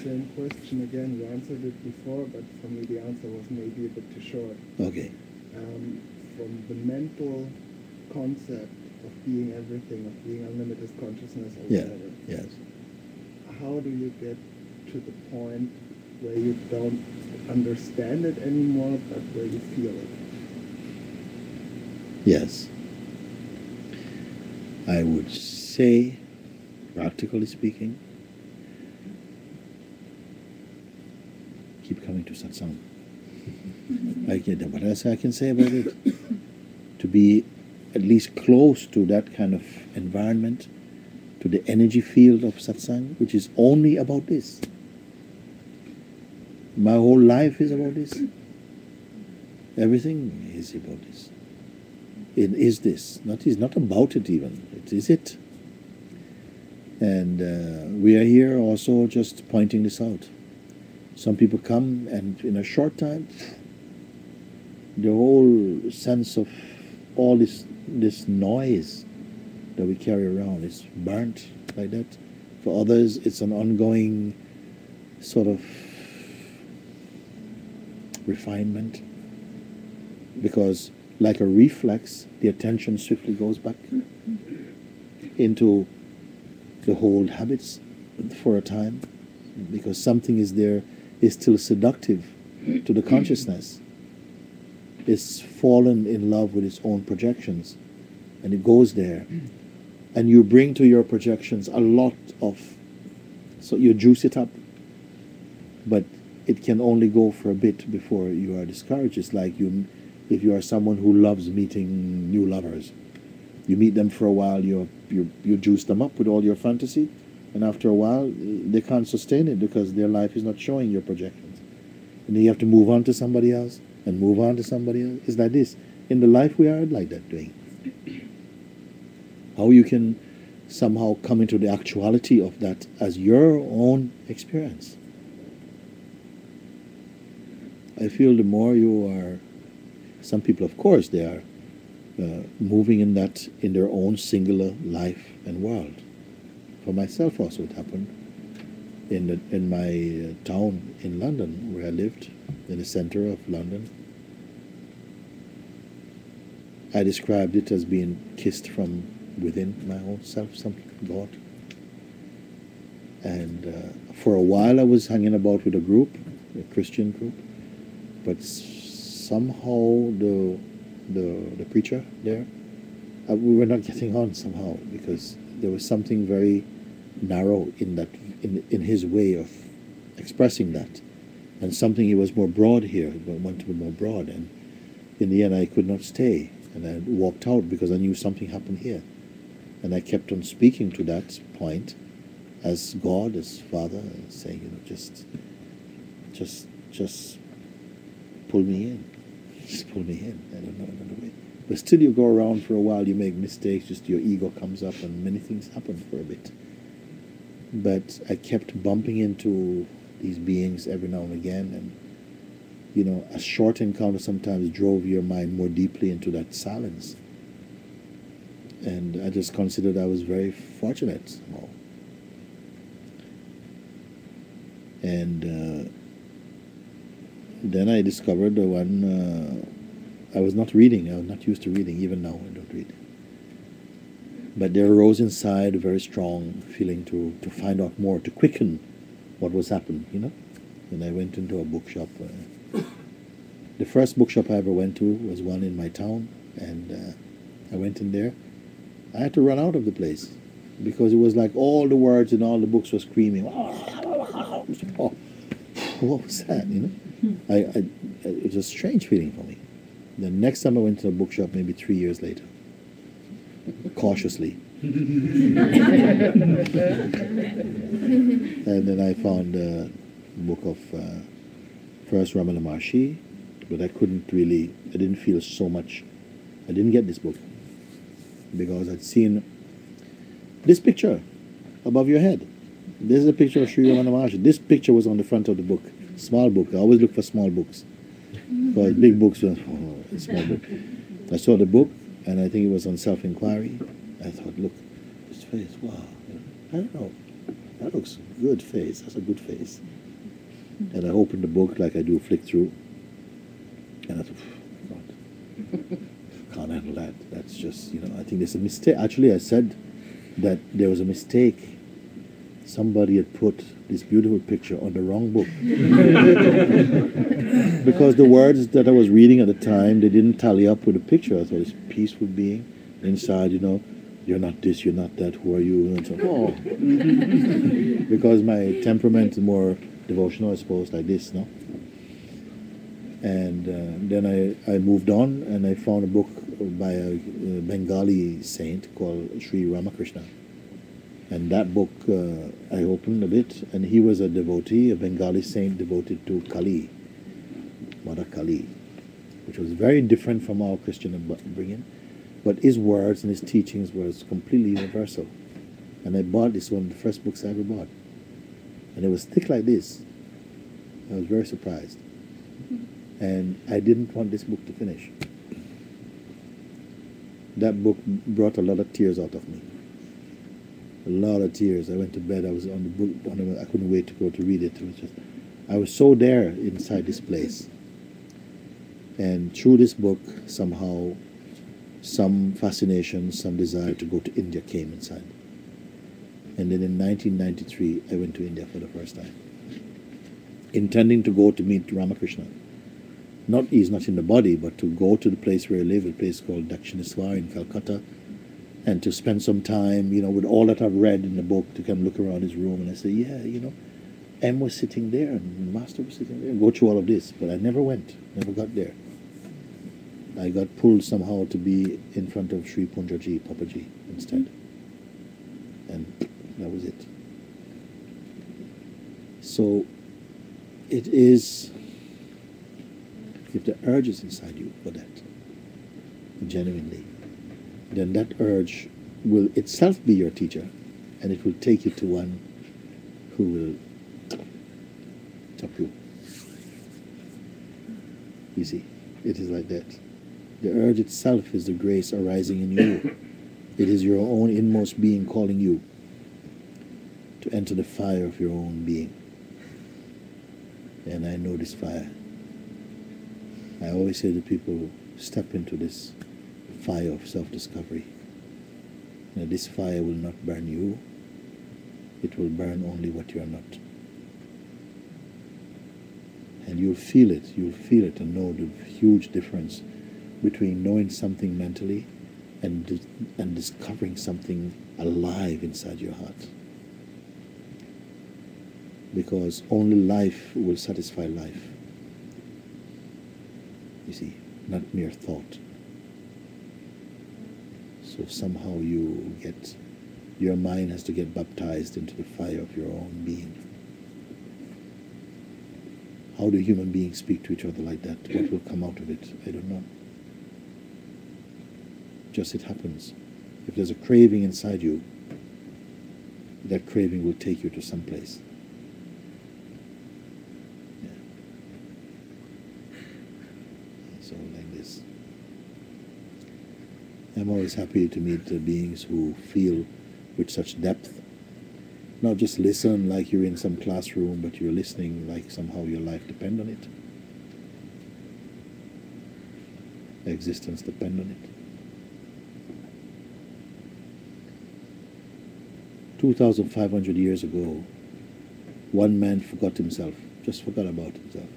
same question again. You answered it before, but for me the answer was maybe a bit too short. Okay. From the mental concept of being everything, of being unlimited consciousness or whatever. Yes. How do you get to the point where you don't understand it anymore, but where you feel it? Yes. I would say, practically speaking, keep coming to Satsang. What else I can say about it? To be at least close to that kind of environment, to the energy field of Satsang, which is only about this. My whole life is about this. Everything is about this. It is this. It's not about it even. It is it. And we are here also just pointing this out. Some people come and in a short time, the whole sense of all this noise that we carry around is burnt like that. For others, it's an ongoing sort of refinement, because like a reflex, the attention swiftly goes back into the old habits for a time, because something is there, is still seductive to the consciousness. It's fallen in love with its own projections, and it goes there. And you bring to your projections a lot of, so you juice it up, but it can only go for a bit before you are discouraged. It's like if you are someone who loves meeting new lovers, you meet them for a while, you juice them up with all your fantasy, and after a while they can't sustain it because their life is not showing your projections, and then you have to move on to somebody else and move on to somebody else. It's like this in the life we are like that doing. How you can somehow come into the actuality of that as your own experience. I feel the more you are, some people of course they are moving in that in their own singular life and world. For myself also it happened in my town in London where I lived, in the center of London. I described it as being kissed from within my own self, some God. And for a while I was hanging about with a group, a Christian group, but somehow the preacher there, we were not getting on somehow, because there was something very narrow in that, in his way of expressing that, and something he was more broad here, but wanted to be more broad, and in the end I could not stay, and I walked out because I knew something happened here, and I kept on speaking to that point as God, as Father, saying, just pull me in. Just pull me in. I don't know another way. But still you go around for a while, you make mistakes, just your ego comes up and many things happen for a bit. But I kept bumping into these beings every now and again, and a short encounter sometimes drove your mind more deeply into that silence. And I just considered I was very fortunate somehow. And then I discovered the one, I was not reading, I was not used to reading, even now I don't read. But there arose inside a very strong feeling to find out more, to quicken what was happening, And I went into a bookshop. The first bookshop I ever went to was one in my town, and I went in there. I had to run out of the place because it was like all the words and all the books were screaming. Oh, what was that, it was a strange feeling for me. The next time I went to a bookshop, maybe 3 years later, cautiously. And then I found a book of first Ramana Maharshi, but I didn't feel so much. I didn't get this book because I'd seen this picture above your head. This is a picture of Sri Ramana Maharshi. This picture was on the front of the book. Small book. I always look for small books. Because big books were a small book. I saw the book, and I think it was on self-inquiry. I thought, look, this face, wow. I don't know. That looks good face. That's a good face. And I opened the book like I do, flick through. And I thought, God, can't handle that. That's just, I think there's a mistake. Actually, I said that there was a mistake. Somebody had put this beautiful picture on the wrong book. Because the words that I was reading at the time, they didn't tally up with the picture. I thought this peaceful being. Inside, you're not this, you're not that, who are you? And so, oh. Because my temperament is more devotional, I suppose, like this, no? And then I moved on and I found a book by a Bengali saint called Sri Ramakrishna. And that book I opened a bit, and he was a devotee, a Bengali saint devoted to Kali, Mother Kali, which was very different from our Christian upbringing. But his words and his teachings was completely universal. And I bought this one, the first books I ever bought. And it was thick like this. I was very surprised. And I didn't want this book to finish. That book brought a lot of tears out of me. A lot of tears. I went to bed, I was on the book, I couldn't wait to go to read it. It was just, I was so there inside this place. And through this book, somehow, some fascination, some desire to go to India came inside. And then in 1993, I went to India for the first time, intending to go to meet Ramakrishna. He's not in the body, but to go to the place where he lived, a place called Dakshineswar in Calcutta, and to spend some time, with all that I've read in the book, to come look around his room. And I said, yeah, M was sitting there, and the Master was sitting there, and go through all of this. But I never went, never got there. I got pulled somehow to be in front of Sri Punjaji, Papaji, instead. And that was it. So, it is, if the urge is inside you for that, genuinely, then that urge will itself be your teacher, and it will take you to one who will top you. You see, it is like that. The urge itself is the grace arising in you. It is your own inmost being calling you to enter the fire of your own being. And I know this fire. I always say to people, step into this fire of self-discovery. Now, this fire will not burn you. It will burn only what you are not. And you'll feel it and know the huge difference between knowing something mentally and discovering something alive inside your heart. Because only life will satisfy life. You see, not mere thought. So somehow your mind has to get baptized into the fire of your own being. How do human beings speak to each other like that? What will come out of it? I don't know. Just it happens. If there's a craving inside you, that craving will take you to some place. Yeah. So like this. I'm always happy to meet beings who feel with such depth. Not just listen like you're in some classroom, but you're listening like somehow your life depends on it. Existence depends on it. 2,500 years ago, one man forgot himself, just forgot about himself.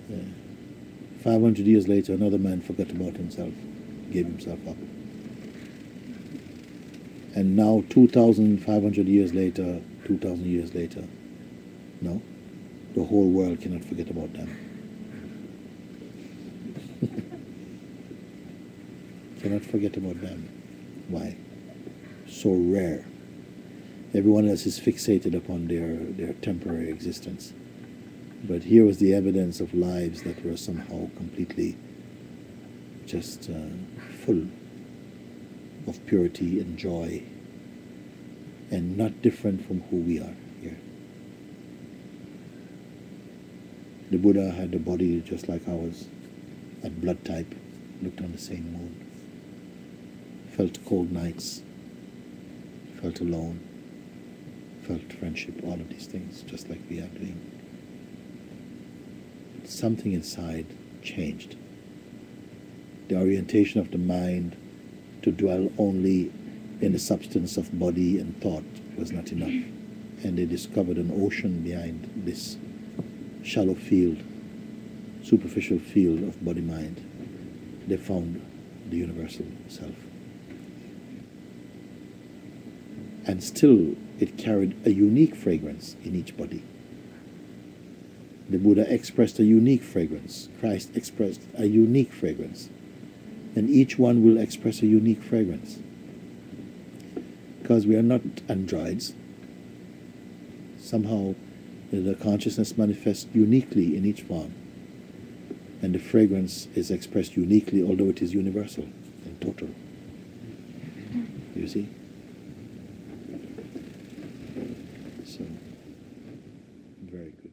Yeah. 500 years later, another man forgot about himself, gave himself up. And now 2,500 years later, 2,000 years later, no, the whole world cannot forget about them. Cannot forget about them. Why? So rare. Everyone else is fixated upon their temporary existence. But here was the evidence of lives that were somehow completely just full of purity and joy, and not different from who we are here. The Buddha had a body just like ours, had blood type, looked on the same moon, felt cold nights, felt alone, felt friendship, all of these things, just like we are doing. Something inside changed. The orientation of the mind to dwell only in the substance of body and thought was not enough. And they discovered an ocean behind this shallow field, superficial field of body-mind. They found the universal self. And still, it carried a unique fragrance in each body. The Buddha expressed a unique fragrance. Christ expressed a unique fragrance. And each one will express a unique fragrance. Because we are not androids. Somehow, the consciousness manifests uniquely in each form. And the fragrance is expressed uniquely, although it is universal and total. You see? So, very good.